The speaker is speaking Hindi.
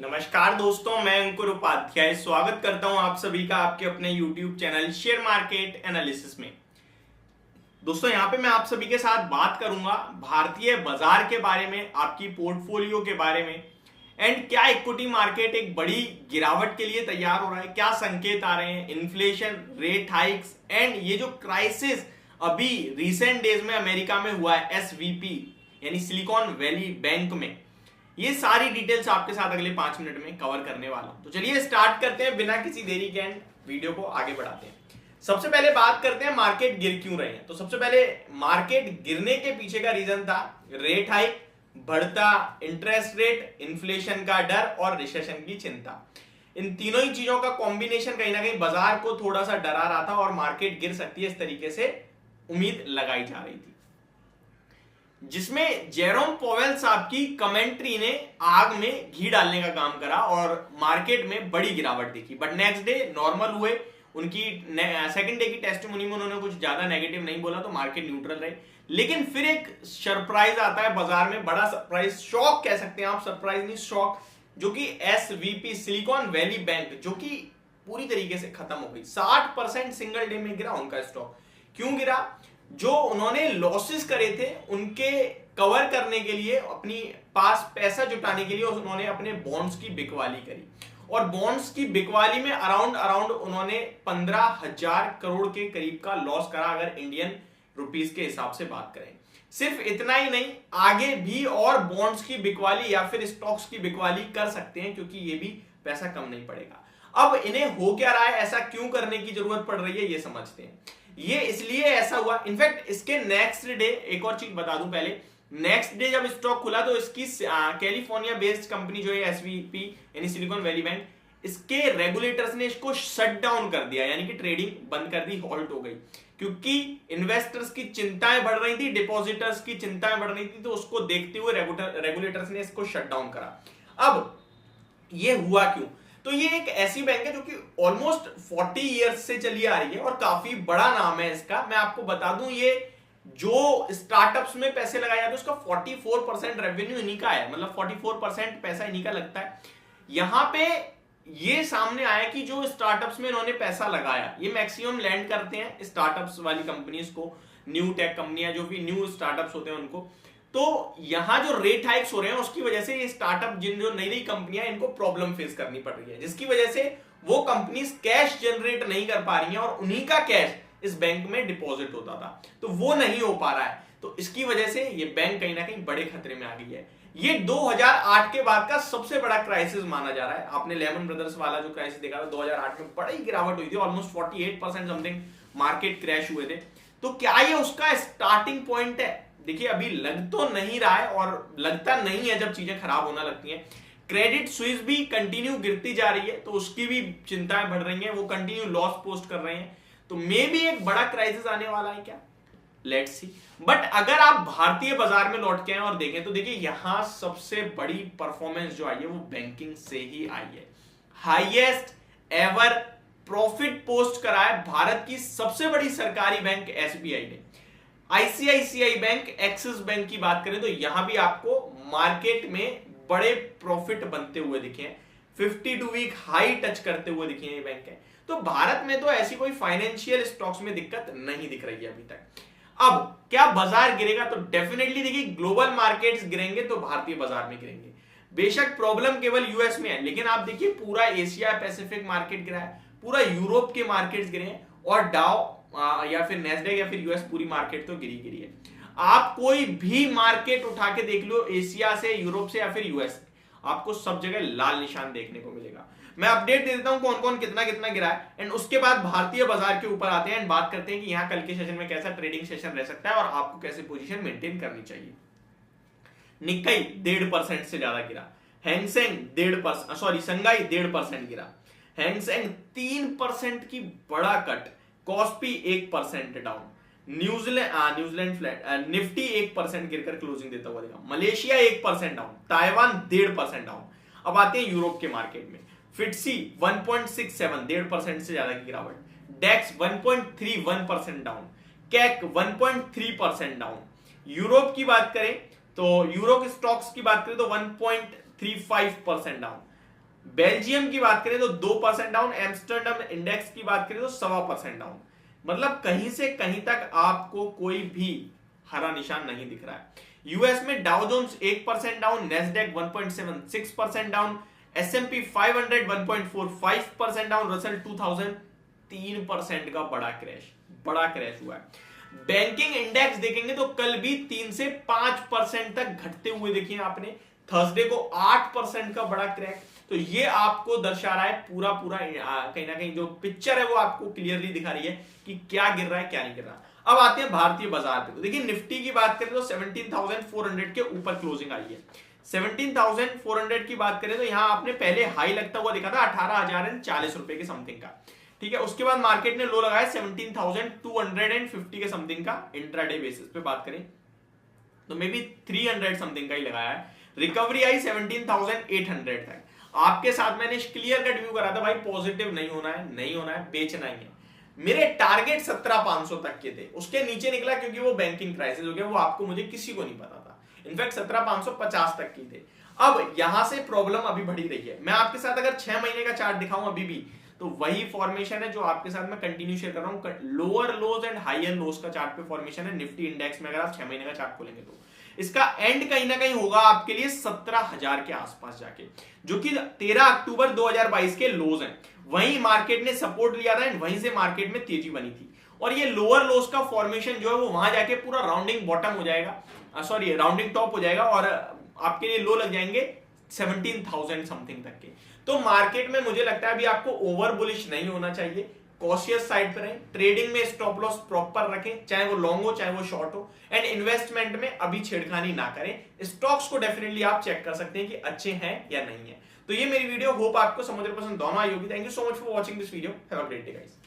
नमस्कार दोस्तों, मैं अंकुर उपाध्याय स्वागत करता हूं आप सभी का आपके अपने YouTube channel share market analysis में। दोस्तों यहां पे मैं आप सभी के साथ बात करूंगा भारतीय बाजार के बारे में, आपकी पोर्टफोलियो के बारे में एंड क्या इक्विटी मार्केट एक बड़ी गिरावट के लिए तैयार हो रहा है, क्या संकेत आ रहे हैं, इन्फ्लेशन, रेट हाइक्स एंड ये जो क्राइसिस अभी रिसेंट डेज में अमेरिका में हुआ है एसवीपी यानी सिलिकॉन वैली बैंक में, ये सारी डिटेल्स आपके साथ अगले 5 मिनट में कवर करने वाला हूं। तो चलिए स्टार्ट करते हैं बिना किसी देरी के एंड वीडियो को आगे बढ़ाते हैं। सबसे पहले बात करते हैं मार्केट गिर क्यों रहे हैं। तो सबसे पहले मार्केट गिरने के पीछे का रीजन था रेट हाइक, बढ़ता इंटरेस्ट रेट, इन्फ्लेशन का डर और रिसेशन की चिंता। इन तीनों ही चीजों का कॉम्बिनेशन कहीं ना कहीं बाजार को थोड़ा सा डरा रहा था और मार्केट गिर सकती है इस तरीके से उम्मीद लगाई जा रही थी, जिसमें जेरोम पोवेल साहब की कमेंट्री ने आग में घी डालने का काम करा और मार्केट में बड़ी गिरावट दिखी। बट नेक्स्ट डे नॉर्मल हुए, उनकी सेकंड डे की टेस्टिमोनी में उन्होंने कुछ ज्यादा नेगेटिव नहीं बोला तो मार्केट न्यूट्रल रहे। लेकिन फिर एक सरप्राइज आता है बाजार में, बड़ा सरप्राइज, शॉक कह सकते हैं आप, सरप्राइज नहीं शॉक, जो कि एसवीपी सिलिकॉन वैली बैंक जो कि पूरी तरीके से खत्म हो गई। 60% सिंगल डे में गिरा उनका स्टॉक। क्यों गिरा? जो उन्होंने लॉसेस करे थे उनके कवर करने के लिए, अपनी पास पैसा जुटाने के लिए उन्होंने अपने बॉन्ड्स की बिकवाली करी और बॉन्ड्स की बिकवाली में अराउंड उन्होंने 15,000 करोड़ के करीब का लॉस करा, अगर इंडियन रुपीस के हिसाब से बात करें। सिर्फ इतना ही नहीं, आगे भी और बॉन्ड्स की बिकवाली या फिर स्टॉक्स की बिकवाली कर सकते हैं क्योंकि ये भी पैसा कम नहीं पड़ेगा। अब इन्हें हो क्या रहा है, ऐसा क्यों करने की जरूरत पड़ रही है, ये समझते हैं। ये इसलिए ऐसा हुआ, इनफैक्ट इसके नेक्स्ट डे एक और चीज बता दूं पहले, नेक्स्ट डे जब स्टॉक खुला तो इसकी कैलिफोर्निया बेस्ड कंपनी जो है एसवीपी यानी सिलिकॉन वैली बैंक, इसके रेगुलेटर्स ने इसको शट डाउन कर दिया, यानी कि ट्रेडिंग बंद कर दी, हॉल्ट हो गई, क्योंकि इन्वेस्टर्स की चिंताएं बढ़ रही थी, डिपॉजिटर्स की चिंताएं बढ़ रही थी, तो उसको देखते हुए रेगुलेटर्स ने इसको शट डाउन करा। अब ये हुआ क्यों? तो ये एक ऐसी बैंक है जो कि ऑलमोस्ट 40 इयर्स से चली आ रही है और काफी बड़ा नाम है इसका। मैं आपको बता दूं, ये जो स्टार्टअप्स में पैसे लगाए जाते हैं उसका 44% रेवेन्यू इन्हीं का है, मतलब 44% पैसा इन्हीं का लगता है। यहां पे ये सामने आया कि जो स्टार्टअप्स में इन्होंने पैसा लगाया, ये मैक्सिमम लैंड करते हैं स्टार्टअप्स वाली कंपनीज को, न्यू टेक कंपनियां जो भी न्यू स्टार्टअप्स होते हैं उनको। तो यहां जो रेट हाइक्स हो रहे हैं उसकी वजह से ये स्टार्टअप, जिन जो नई नई कंपनियां, इनको प्रॉब्लम फेस करनी पड़ रही है, जिसकी वजह से वो कंपनीज कैश जनरेट नहीं कर पा रही हैं और उन्हीं का कैश इस बैंक में डिपॉजिट होता था, तो वो नहीं हो पा रहा है। तो इसकी वजह से ये बैंक कहीं ना कहीं बड़े खतरे में आ गई है। ये 2008 के बाद का सबसे बड़ा क्राइसिस माना जा रहा है। आपने लेमन ब्रदर्स वाला जो क्राइसिस देखा था 2008 में, बड़ी गिरावट हुई थी, ऑलमोस्ट 48% समथिंग मार्केट क्रैश हुए थे। तो क्या ये उसका स्टार्टिंग पॉइंट है? देखिए अभी लग तो नहीं रहा है और लगता नहीं है जब चीजें खराब होना लगती हैं। क्रेडिट स्विस भी कंटिन्यू गिरती जा रही है तो उसकी भी चिंताएं बढ़ रही हैं, वो कंटिन्यू लॉस पोस्ट कर रहे हैं, तो मे भी एक बड़ा क्राइसिस आने वाला है क्या, लेट्स सी। बट अगर आप भारतीय बाजार में लौट के आए और देखें तो देखिए यहां सबसे बड़ी परफॉर्मेंस जो आई है वो बैंकिंग से ही आई है। हाईएस्ट एवर प्रॉफिट पोस्ट करा है भारत की सबसे बड़ी सरकारी बैंक एसबीआई ने। आईसीआईसीआई बैंक, एक्सिस बैंक की बात करें तो यहां भी आपको मार्केट में बड़े प्रॉफिट बनते हुए दिखे हैं, 52 वीक हाई टच करते हुए दिखे हैं ये बैंक है। तो भारत में तो ऐसी कोई फाइनेंशियल स्टॉक्स में दिक्कत नहीं दिख रही है अभी तक। अब क्या बाजार गिरेगा? तो डेफिनेटली देखिए ग्लोबल मार्केट्स गिरेंगे तो भारतीय बाजार में गिरेंगे। बेशक प्रॉब्लम केवल यूएस में है, लेकिन आप देखिए पूरा एशिया पैसिफिक मार्केट गिरा है, पूरा यूरोप के मार्केट्स गिरे हैं और डाउ या फिर नेस्डेक या फिर यूएस पूरी मार्केट तो गिरी है। आप कोई भी मार्केट उठा के देख लो, एशिया से, यूरोप से या फिर यूएस, आपको सब जगह लाल निशान देखने को मिलेगा। मैं अपडेट दे देता हूं कौन कौन कितना कितना गिरा है एंड उसके बाद भारतीय बाजार के ऊपर आते हैं एंड बात करते हैं कि यहां कल के सेशन में कैसा ट्रेडिंग सेशन रह सकता है और आपको कैसे पोजीशन मेंटेन करनी चाहिए। निक्काई 1.5% से ज्यादा गिरा, हैंगसेंग 1.5%, सॉरी संगाई 1.5% गिरा, हैंगसेंग 3% की बड़ा cut, KOSPI 1% down, New Zealand flat, Nifty 1% गिरकर क्लोजिंग देता हुआ देखा, मलेशिया 1% डाउन, ताइवान 1.5% डाउन। अब आते हैं यूरोप के मार्केट में, फिटसी 1.67, 1.5% से ज्यादा की गिरावट, डेक्स 1.31% डाउन, कैक 1.3% डाउन। यूरोप की बात करें तो यूरो के स्टॉक्स की बात करें तो 1.35% डाउन, बेल्जियम की बात करें तो 2% डाउन, एम्स्टर्डम इंडेक्स की बात करें तो 1.25% डाउन। मतलब कहीं से कहीं तक आपको कोई भी हरा निशान नहीं दिख रहा है। यूएस में Dow Jones 1% down, Nasdaq 1.76% down, S&P 500 1.45% down, Russell 2000 3% का बड़ा क्रैश हुआ है। बैंकिंग इंडेक्स देखेंगे तो कल भी 3 से 5% तक घटते हुए देखिए आपने, थर्सडे को 8% का बड़ा क्रैक। तो ये आपको दर्शा रहा है पूरा कहीं ना कहीं जो पिक्चर है वो आपको क्लियरली दिखा रही है कि क्या गिर रहा है क्या नहीं गिर रहा। अब आते हैं भारतीय बाजार पे। तो देखिए निफ्टी की बात करें तो 17,400 के ऊपर क्लोजिंग आई है। 17,400 की बात करें तो यहां आपने पहले हाई लगता हुआ देखा था 18,040 रुपए के समथिंग का, ठीक है। उसके बाद मार्केट ने लो लगाया 17,250 के समथिंग का। इंट्राडे बेसिस पे बात करें तो मे बी 300 समथिंग का ही लगाया है। रिकवरी आई 17,800 तक। आपके साथ मैंने क्लियर कट व्यू करा था भाई, पॉजिटिव नहीं होना है, बेचना ही है। मेरे टारगेट 17,500 तक के थे, उसके नीचे निकला क्योंकि वो बैंकिंग क्राइसिस हो गया, वो आपको मुझे किसी को नहीं पता था। इनफैक्ट 17,550 तक की थे। अब यहां से प्रॉब्लम अभी बढ़ी रही है। मैं आपके साथ अगर 6 महीने का चार्ट दिखाऊं अभी भी, तो वही फॉर्मेशन है जो आपके साथ मैं कंटिन्यू शेयर कर रहा हूं। Lower lows and higher lows का चार्ट पे फॉर्मेशन है निफ्टी इंडेक्स में। अगर आप 6 महीने का चार्ट खोलेंगे तो इसका एंड कहीं ना कहीं होगा आपके लिए 17,000 के आसपास जाके, जो कि 13 अक्टूबर 2022 के लोज हैं। वहीं मार्केट ने सपोर्ट लिया था, वहीं से मार्केट में तेजी बनी थी। और ये लोअर लोज का फॉर्मेशन जो है वो वहां जाके पूरा राउंडिंग बॉटम हो जाएगा, सॉरी राउंडिंग टॉप हो जाएगा, और आपके लिए लो लग जाएंगे 17,000 समथिंग तक के। तो मार्केट में मुझे लगता है अभी आपको ओवर बुलिश नहीं होना चाहिए, कॉशियस साइड पर रहें। ट्रेडिंग में स्टॉप लॉस प्रॉपर रखें, चाहे वो लॉन्ग हो चाहे वो शॉर्ट हो। एंड इन्वेस्टमेंट में अभी छेड़खानी ना करें। स्टॉक्स को डेफिनेटली आप चेक कर सकते हैं कि अच्छे हैं या नहीं है। तो ये मेरी वीडियो, होप आपको समझ पसंद दोनों आई होगी। Thank you so much for watching this video. Have a great day guys.